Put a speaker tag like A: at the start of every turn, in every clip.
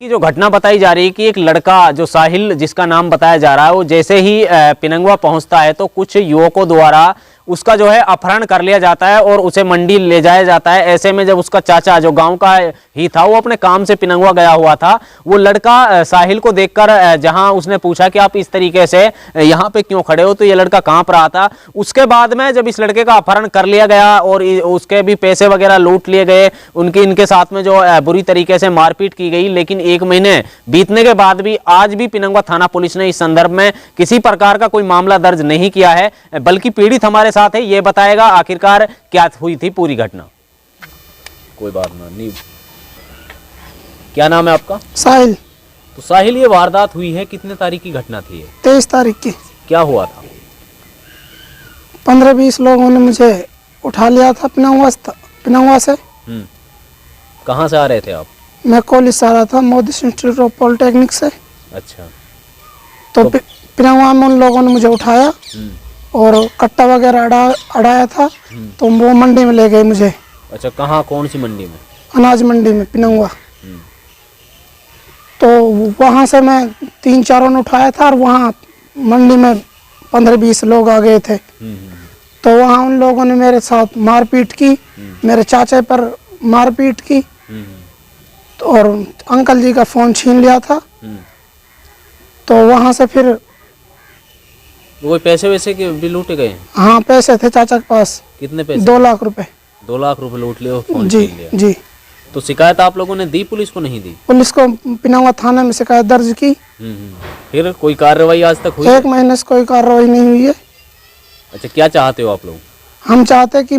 A: की जो घटना बताई जा रही है कि एक लड़का जो साहिल जिसका नाम बताया जा रहा है, वो जैसे ही पिनंगवा पहुंचता है तो कुछ युवकों द्वारा उसका जो है अपहरण कर लिया जाता है और उसे मंडी ले जाया जाता है। ऐसे में जब उसका चाचा जो गांव का ही था, वो अपने काम से पिनंगवा गया हुआ था, वो लड़का साहिल को देखकर जहां उसने पूछा कि आप इस तरीके से यहाँ पे क्यों खड़े हो, तो ये लड़का कांप रहा था। उसके बाद में जब इस लड़के का अपहरण कर लिया गया और उसके भी पैसे वगैरह लूट लिए गए, इनके साथ में जो बुरी तरीके से मारपीट की गई। लेकिन 1 महीने बीतने के बाद भी आज भी पिनंगवा थाना पुलिस ने इस संदर्भ में किसी प्रकार का कोई मामला दर्ज नहीं किया है, बल्कि पीड़ित हमारे साथ है, ये बताएगा आखिरकार क्या हुई थी पूरी घटना। कोई बात नहीं। क्या नाम है आपका?
B: साहिल।
A: तो साहिल, ये वारदात हुई है कितने तारीख की घटना थी?
B: 23 तारीख की।
A: क्या हुआ था?
B: 15-20 लोगों ने मुझे उठा लिया था पिनंगवा से।
A: कहाँ से आ रहे थे आप?
B: मैं कॉलेज से आ रहा था, मोदी इंस्टीट्यूट ऑफ पॉलिटेक्निक से।
A: अच्छा।
B: तो पिनंगवा में उन लोगों ने मुझे उठाया और कट्टा वगैरह अड़ाया था, तो वो मंडी में ले गए मुझे।
A: अच्छा, कहाँ, कौन सी मंडी में?
B: अनाज मंडी में, पिनंगवा। तो वहाँ से मैं 3-4 ने उठाया था और वहाँ मंडी में 15-20 लोग आ गए थे। तो वहाँ उन लोगों ने मेरे साथ मारपीट की, मेरे चाचा पर मारपीट की, तो और अंकल जी का फ़ोन छीन लिया था। तो वहाँ से फिर
A: वो पैसे वैसे के भी लूटे गए?
B: हाँ, पैसे थे चाचा के पास।
A: कितने पैसे?
B: 2 लाख रुपए।
A: 2 लाख रुपए लूट लिए और फोन
B: जी
A: छीन लिया।
B: जी।
A: तो शिकायत आप लोगों ने दी, पुलिस को नहीं दी?
B: पुलिस को पिनंगवा थाने में शिकायत दर्ज की।
A: फिर कोई कार्रवाई आज तक हुई?
B: 1 महीने से कोई कार्रवाई नहीं हुई है।
A: अच्छा, क्या चाहते हो आप लोग?
B: हम चाहते हैं कि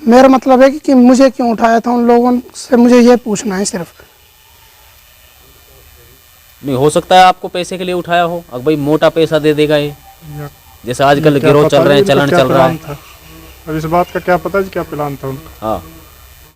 B: मेरा मतलब है कि मुझे क्यों उठाया था, उन लोगों से मुझे ये पूछना है सिर्फ।
A: नहीं, हो सकता है आपको पैसे के लिए उठाया हो, अब भाई मोटा पैसा दे देगा ये, जैसे आजकल गिरोह चल रहे हैं, चलन चल रहा है।
C: अब इस बात का क्या पता है क्या प्लान था उनका।
A: हाँ।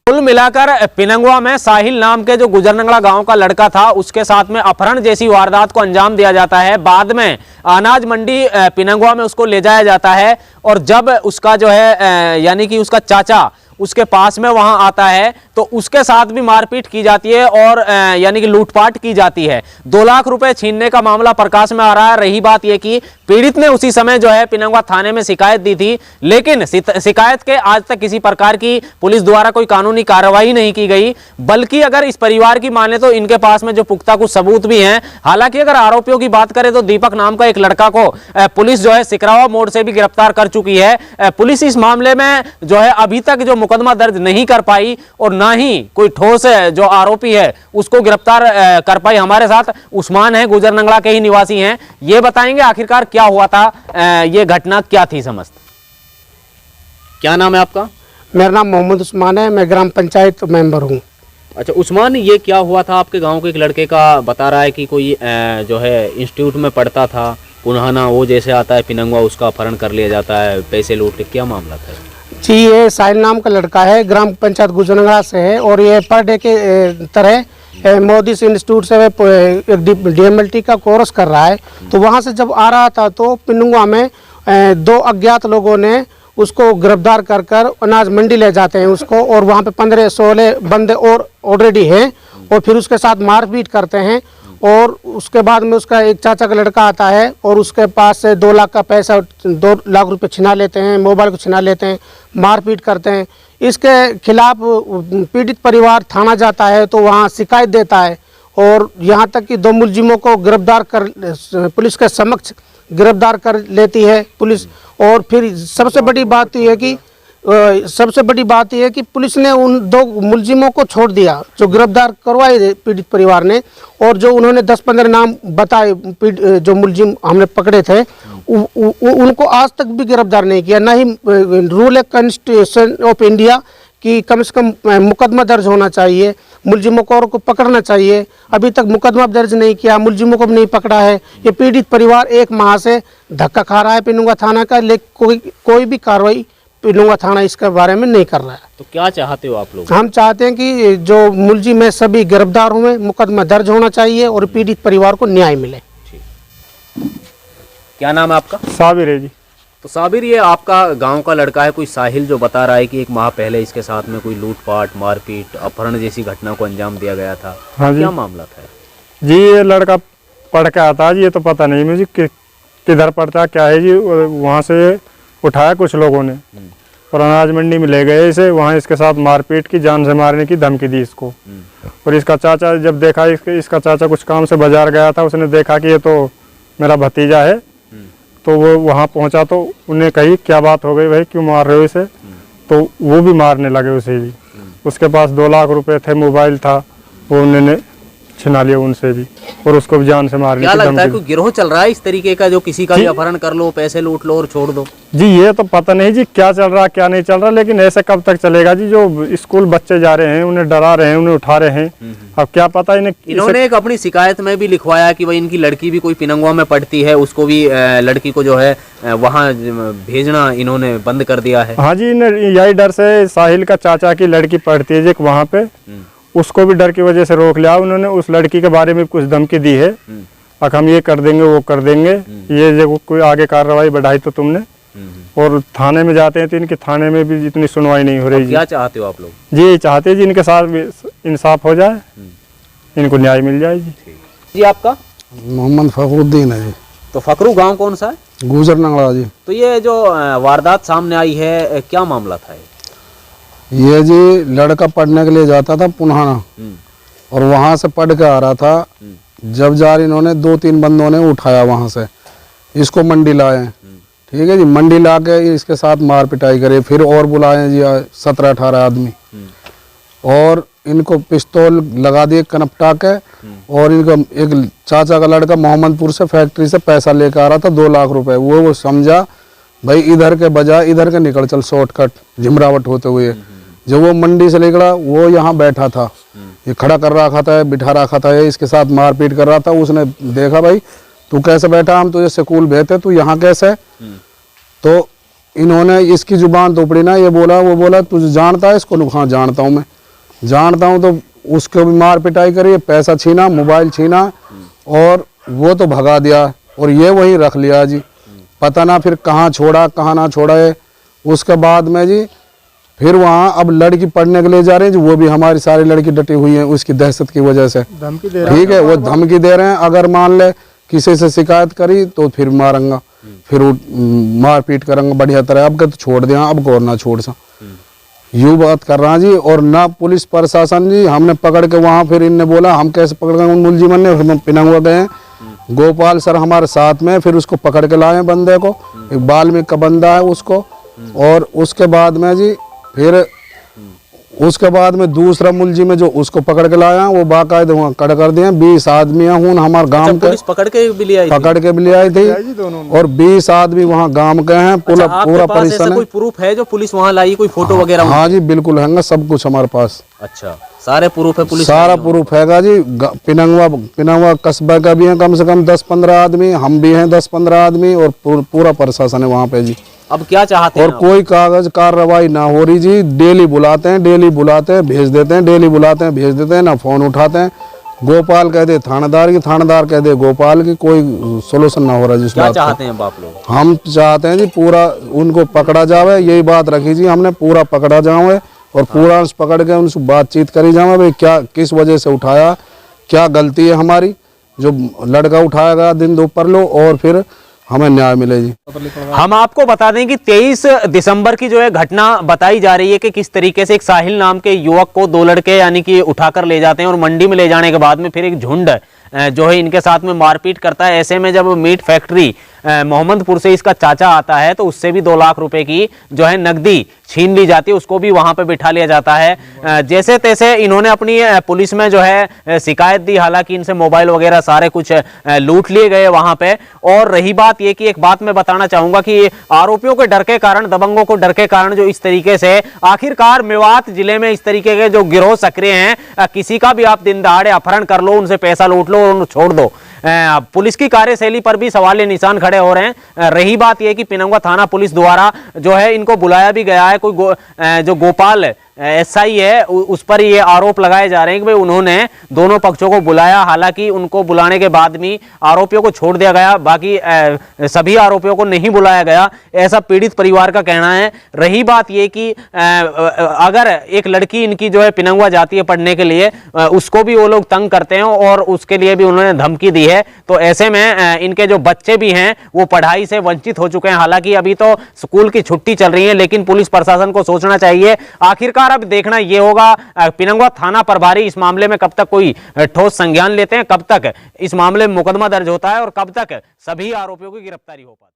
A: कुल मिलाकर पिनंगवा में साहिल नाम के जो गुजरनंगला गांव का लड़का था, उसके साथ में अपहरण जैसी वारदात को अंजाम दिया जाता है। बाद में अनाज मंडी पिनंगवा में उसको ले जाया जाता है और जब उसका जो है यानी कि उसका चाचा उसके पास में वहां आता है तो उसके साथ भी मारपीट की जाती है और यानी कि लूटपाट की जाती है। 2 लाख रुपए छीनने का मामला प्रकाश में आ रहा है। रही बात यह कि पीड़ित ने उसी समय जो है पिनंगवा थाने में शिकायत दी थी, लेकिन शिकायत के आज तक किसी प्रकार की पुलिस द्वारा कोई कानूनी कार्रवाई नहीं की गई, बल्कि अगर इस परिवार की माने तो इनके पास में जो पुख्ता कुछ सबूत भी हैं। हालांकि अगर आरोपियों की बात करें तो दीपक नाम का एक लड़का को पुलिस जो है सिकरावा मोड़ से भी गिरफ्तार कर चुकी है। पुलिस इस मामले में जो है अभी तक जो मुकदमा दर्ज नहीं कर पाई और ना ही कोई ठोस जो आरोपी है उसको गिरफ्तार कर पाई। हमारे साथ उस्मान है, गुजरनंगला के ही निवासी हैं, ये बताएंगे आखिरकार क्या हुआ था, ये घटना क्या थी समस्त। क्या नाम है आपका?
B: मेरा नाम मोहम्मद उस्मान है, मैं ग्राम पंचायत मेंबर हूँ।
A: अच्छा उस्मान, ये क्या हुआ था? आपके गांव के एक लड़के का बता रहा है कि कोई जो है इंस्टीट्यूट में पढ़ता था, पुनः वो जैसे आता है पिनंगवा, उसका अपहरण कर लिया जाता है, पैसे लूट के, क्या मामला था?
B: जी, ये साहिल नाम का लड़का है, ग्राम पंचायत गुजरनंगला से है और ये पर डे के तरह मोदी इंस्टीट्यूट से एक DMLT का कोर्स कर रहा है। तो वहाँ से जब आ रहा था तो पिनंगवा में 2 अज्ञात लोगों ने उसको गिरफ्तार कर अनाज मंडी ले जाते हैं उसको, और वहाँ पे 15-16 बंदे और ऑलरेडी हैं और फिर उसके साथ मारपीट करते हैं। और उसके बाद में उसका एक चाचा का लड़का आता है और उसके पास से 2 लाख का पैसा, 2 लाख रुपए छिना लेते हैं, मोबाइल को छिना लेते हैं, मारपीट करते हैं। इसके खिलाफ पीड़ित परिवार थाना जाता है तो वहाँ शिकायत देता है और यहाँ तक कि 2 मुलजिमों को गिरफ्तार कर पुलिस के समक्ष गिरफ्तार कर लेती है पुलिस। और फिर सबसे बड़ी बात यह है कि पुलिस ने उन 2 मुलजिमों को छोड़ दिया जो गिरफ्तार करवाए पीड़ित परिवार ने, और जो उन्होंने 10-15 नाम बताए जो मुलजिम हमने पकड़े थे उनको आज तक भी गिरफ्तार नहीं किया। ना ही रूल है कॉन्स्टिट्यूशन ऑफ इंडिया कि कम से कम मुकदमा दर्ज होना चाहिए, मुलजिमों को पकड़ना चाहिए। अभी तक मुकदमा दर्ज नहीं किया, मुलजिमों को भी नहीं पकड़ा है। ये पीड़ित परिवार 1 माह से धक्का खा रहा है पिनंगवा थाना का, लेकिन कोई भी कार्रवाई पिनंगवा थाना इसके बारे में नहीं कर रहा है।
A: तो क्या चाहते हो आप लोग?
B: हम चाहते हैं कि जो मुलजिम है सभी गिरफ्तार हुए, मुकदमा दर्ज होना चाहिए और पीड़ित परिवार को न्याय मिले।
A: क्या नाम है आपका?
C: साबिर है जी।
A: तो साबिर, ये आपका गांव का लड़का है कोई साहिल, जो बता रहा है कि एक माह पहले इसके साथ में कोई लूटपाट, मारपीट, अपहरण जैसी घटना को अंजाम दिया गया था।
C: हाँ जी।
A: क्या मामला था?
C: जी ये लड़का पढ़ के आता है जी, ये तो पता नहीं मुझे किधर पढ़ता है क्या है जी। वहाँ से उठाया कुछ लोगों ने और अनाज मंडी में ले गए इसे, वहाँ इसके साथ मारपीट की, जान से मारने की धमकी दी इसको। और इसका चाचा जब देखा, इसका चाचा कुछ काम से बाजार गया था, उसने देखा कि ये तो मेरा भतीजा है, तो वो वहाँ पहुँचा तो उन्हें कही क्या बात हो गई भाई, क्यों मार रहे हो इसे। तो वो भी मारने लगे उसे भी। उसके पास 2 लाख रुपए थे, मोबाइल था, वो उन्होंने छिना लिया उनसे भी और उसको भी जान से मारने
A: क्या
C: की
A: लगता है
C: धमकी
A: कोई गिरोह चल रहा है इस तरीके का, जो किसी का भी अपहरण कर लो, पैसे लूट लो और छोड़ दो?
C: जी ये तो पता नहीं जी क्या चल रहा क्या नहीं चल रहा, लेकिन ऐसे कब तक चलेगा जी। जो स्कूल बच्चे जा रहे हैं उन्हें डरा रहे हैं, उन्हें उठा रहे हैं, अब क्या पता इन्हें।
A: इन्होंने एक अपनी शिकायत में भी लिखवाया कि भाई इनकी लड़की भी कोई पिनंगवा में पढ़ती है, उसको भी लड़की को जो है वहाँ भेजना इन्होंने बंद कर दिया है।
C: हाँ जी, यही डर से साहिल का चाचा की लड़की पढ़ती है जी वहाँ पे, उसको भी डर की वजह से रोक लिया उन्होंने। उस लड़की के बारे में कुछ धमकी दी है, अब हम ये कर देंगे वो कर देंगे, ये जो कोई आगे कार्रवाई बढ़ाई तो तुमने। और थाने में जाते हैं तो इनके थाने में भी इतनी सुनवाई नहीं हो रही जी।
A: क्या चाहते हो आप लोग?
C: जी चाहते हैं जी इनके साथ भी इंसाफ हो जाए, इनको न्याय मिल जाए जी।
A: जी आपका?
B: मोहम्मद फखरुद्दीन है जी।
A: तो फकरू गांव कौन सा है?
B: गुजर नंगड़ा जी।
A: तो ये जो वारदात सामने आई है, क्या मामला था?
B: ये जी लड़का पढ़ने के लिए जाता था पुन्हाना, और वहाँ से पढ़ के आ रहा था। जब जार इन्होंने 2-3 बंदों ने उठाया वहाँ से, इसको मंडी लाए, ठीक है जी। मंडी ला के इसके साथ मार पिटाई करे, फिर और बुलाए जी 17-18 आदमी, और इनको पिस्तौल लगा दिए कनपटा के। और इनका एक चाचा का लड़का मोहम्मदपुर से फैक्ट्री से पैसा लेकर आ रहा था 2 लाख रुपए। वो समझा भाई इधर के बजाय इधर के निकल चल, शॉर्टकट झिमरावट होते हुए। जब वो मंडी से निकला, वो यहाँ बैठा था, ये खड़ा कर रखा था, बिठा रखा था, ये इसके साथ मारपीट कर रहा था। उसने देखा भाई तू कैसे बैठा, हम तुझे स्कूल भेजते, तू यहाँ कैसे? तो इन्होंने इसकी जुबान तोपड़ी ना, ये बोला, वो बोला तुझे जानता है इसको? हाँ जानता हूँ, मैं जानता हूँ। तो उसको भी मार पिटाई करी, पैसा छीना, मोबाइल छीना, और वो तो भगा दिया और ये वहीं रख लिया जी। पता ना फिर कहाँ छोड़ा कहाँ ना छोड़ा है। उसके बाद में जी फिर वहाँ अब लड़की पढ़ने के लिए जा रहे हैं जी, वो भी हमारी सारी लड़की डटी हुई है उसकी दहशत की वजह से।
C: धमकी दे रहे
B: ठीक है, वो धमकी दे रहे हैं, अगर मान ले किसी से शिकायत करी तो फिर मारूंगा, फिर मार पीट करूंगा बढ़िया तरह। अब तो छोड़ दिया, अब को और ना छोड़ सा, यूँ बात कर रहा जी। और ना पुलिस प्रशासन जी, हमने पकड़ के वहाँ, फिर इनने बोला हम कैसे पकड़ गए उन मुलजिमन ने, हम पिनंगवा गए। गोपाल सर हमारे साथ में, फिर उसको पकड़ के लाए बंदे को, एक बाल्मीकि का बंदा है उसको। और उसके बाद में जी फिर उसके बाद में दूसरा मुलजिम है जो उसको पकड़ के लाया, वो बाकायदे वहाँ खड़ा कर दिए। 20 आदमी हूँ हमारे गांव के,
A: पुलिस पकड़ के भी ले आई
B: थी, और 20 आदमी वहाँ गांव के हैं। पूरा परिसर
A: कोई प्रूफ है जो पुलिस वहाँ लाई, कोई फोटो वगैरह?
B: हाँ जी बिल्कुल है, सब कुछ हमारे पास।
A: अच्छा, सारे प्रूफ है? पुलिस
B: सारा प्रूफ है जी। पिनंगवा कस्बा का भी है कम से कम 10-15 आदमी, हम भी हैं 10-15 आदमी, और पूरा प्रशासन है वहाँ पे जी।
A: अब क्या चाहते हैं?
B: और कोई कागज कार्रवाई ना हो रही जी। डेली बुलाते हैं, भेज देते हैं, डेली बुलाते हैं, भेज देते हैं, ना फोन उठाते हैं। गोपाल कह दे थानेदार की, थानेदार कह दे गोपाल की, कोई सोल्यूशन ना हो रहा जी।
A: क्या चाहते हैं आप लोग?
B: हम चाहते हैं जी पूरा उनको पकड़ा जावे, यही बात रखी जी हमने, पूरा पकड़ा जावे और पूरा पकड़ के उनसे बातचीत करी जावे, भाई क्या किस वजह से उठाया, क्या गलती है हमारी, जो लड़का उठाया गया दिन दोपहर लो, और फिर हमें न्याय मिले जी।
A: हम आपको बता दें कि 23 दिसंबर की जो है घटना बताई जा रही है कि किस तरीके से एक साहिल नाम के युवक को 2 लड़के यानी कि उठाकर ले जाते हैं, और मंडी में ले जाने के बाद में फिर एक झुंड जो है इनके साथ में मारपीट करता है। ऐसे में जब मीट फैक्ट्री मोहम्मदपुर से इसका चाचा आता है तो उससे भी 2 लाख रुपए की जो है नकदी छीन ली जाती है, उसको भी वहां पे बिठा लिया जाता है। जैसे तैसे इन्होंने अपनी पुलिस में जो है शिकायत दी, हालांकि इनसे मोबाइल वगैरह सारे कुछ लूट लिए गए वहां पे। और रही बात ये कि एक बात मैं बताना चाहूंगा कि आरोपियों के डर के कारण, दबंगों को डर के कारण जो इस तरीके से आखिरकार मेवात जिले में इस तरीके के जो गिरोह सक्रिय हैं, किसी का भी आप दिन दहाड़े अपहरण कर लो, उनसे पैसा लूट लो और छोड़ दो, पुलिस की कार्यशैली पर भी सवाल निशान खड़े हो रहे हैं। रही बात यह कि पिनंगवा थाना पुलिस द्वारा जो है इनको बुलाया भी गया है। कोई जो गोपाल एसआई है उस पर ये आरोप लगाए जा रहे हैं कि भाई उन्होंने दोनों पक्षों को बुलाया, हालांकि उनको बुलाने के बाद भी आरोपियों को छोड़ दिया गया, बाकी सभी आरोपियों को नहीं बुलाया गया, ऐसा पीड़ित परिवार का कहना है। रही बात ये कि अगर एक लड़की इनकी जो है पिनंगवा जाती है पढ़ने के लिए, उसको भी वो लोग तंग करते हैं और उसके लिए भी उन्होंने धमकी दी है, तो ऐसे में इनके जो बच्चे भी हैं वो पढ़ाई से वंचित हो चुके हैं। हालांकि अभी तो स्कूल की छुट्टी चल रही है, लेकिन पुलिस प्रशासन को सोचना चाहिए। आखिरकार अब देखना ये होगा पिनंगवा थाना प्रभारी इस मामले में कब तक कोई ठोस संज्ञान लेते हैं, कब तक इस मामले में मुकदमा दर्ज होता है और कब तक सभी आरोपियों की गिरफ्तारी हो पाती है।